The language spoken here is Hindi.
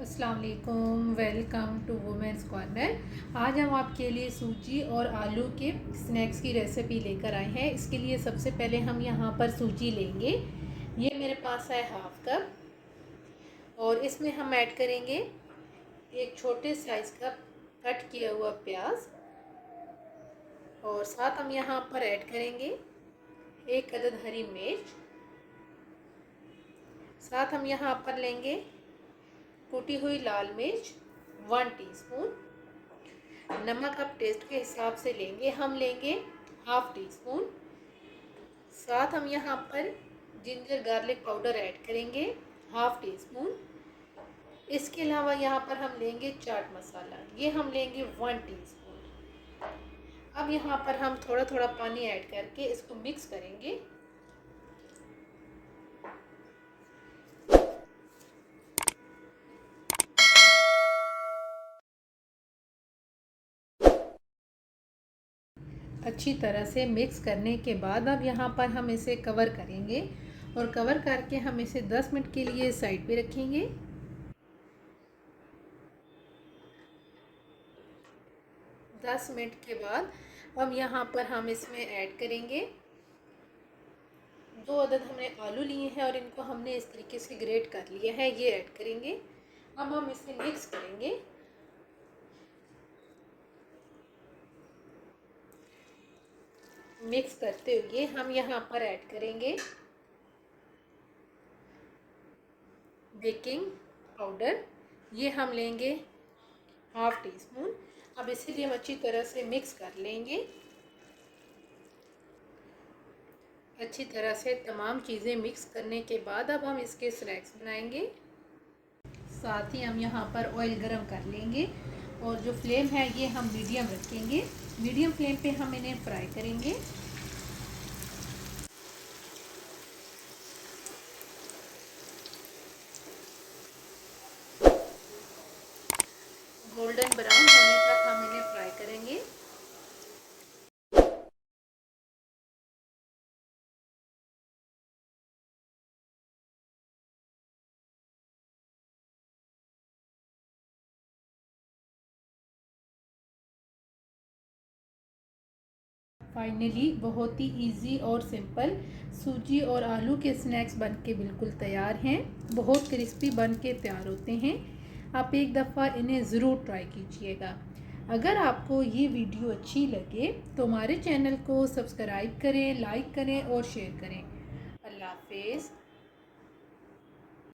अस्सलाम वालेकुम, वेलकम टू वुमेंस कॉर्नर। आज हम आपके लिए सूजी और आलू के स्नैक्स की रेसिपी लेकर आए हैं। इसके लिए सबसे पहले हम यहाँ पर सूजी लेंगे। ये मेरे पास है हाफ कप और इसमें हम ऐड करेंगे एक छोटे साइज़ का कट किया हुआ प्याज और साथ हम यहाँ पर ऐड करेंगे एक अदद हरी मिर्च। साथ हम यहाँ पर लेंगे कुटी हुई लाल मिर्च 1 टीस्पून। नमक आप टेस्ट के हिसाब से लेंगे, हम लेंगे हाफ टी स्पून। साथ हम यहाँ पर जिंजर गार्लिक पाउडर ऐड करेंगे हाफ टी स्पून। इसके अलावा यहाँ पर हम लेंगे चाट मसाला, ये हम लेंगे 1 टीस्पून। अब यहाँ पर हम थोड़ा थोड़ा पानी ऐड करके इसको मिक्स करेंगे। अच्छी तरह से मिक्स करने के बाद अब यहाँ पर हम इसे कवर करेंगे और कवर करके हम इसे 10 मिनट के लिए साइड पे रखेंगे। 10 मिनट के बाद अब यहाँ पर हम इसमें ऐड करेंगे 2 अदद हमने आलू लिए हैं और इनको हमने इस तरीके से ग्रेट कर लिया है, ये ऐड करेंगे। अब हम इसे मिक्स करेंगे। मिक्स करते हुए हम यहाँ पर ऐड करेंगे बेकिंग पाउडर, ये हम लेंगे हाफ टी स्पून। अब इसीलिए हम अच्छी तरह से मिक्स कर लेंगे। अच्छी तरह से तमाम चीज़ें मिक्स करने के बाद अब हम इसके स्नैक्स बनाएंगे। साथ ही हम यहाँ पर ऑयल गरम कर लेंगे और जो फ्लेम है ये हम मीडियम रखेंगे। मीडियम फ्लेम पे हम इन्हें फ्राई करेंगे। गोल्डन ब्राउन होने तक हम इन्हें फ्राई करेंगे। फाइनली बहुत ही इजी और सिंपल सूजी और आलू के स्नैक्स बनके बिल्कुल तैयार हैं। बहुत क्रिस्पी बन के तैयार होते हैं। आप एक दफ़ा इन्हें ज़रूर ट्राई कीजिएगा। अगर आपको ये वीडियो अच्छी लगे तो हमारे चैनल को सब्सक्राइब करें, लाइक करें और शेयर करें। अल्लाह हाफिज़।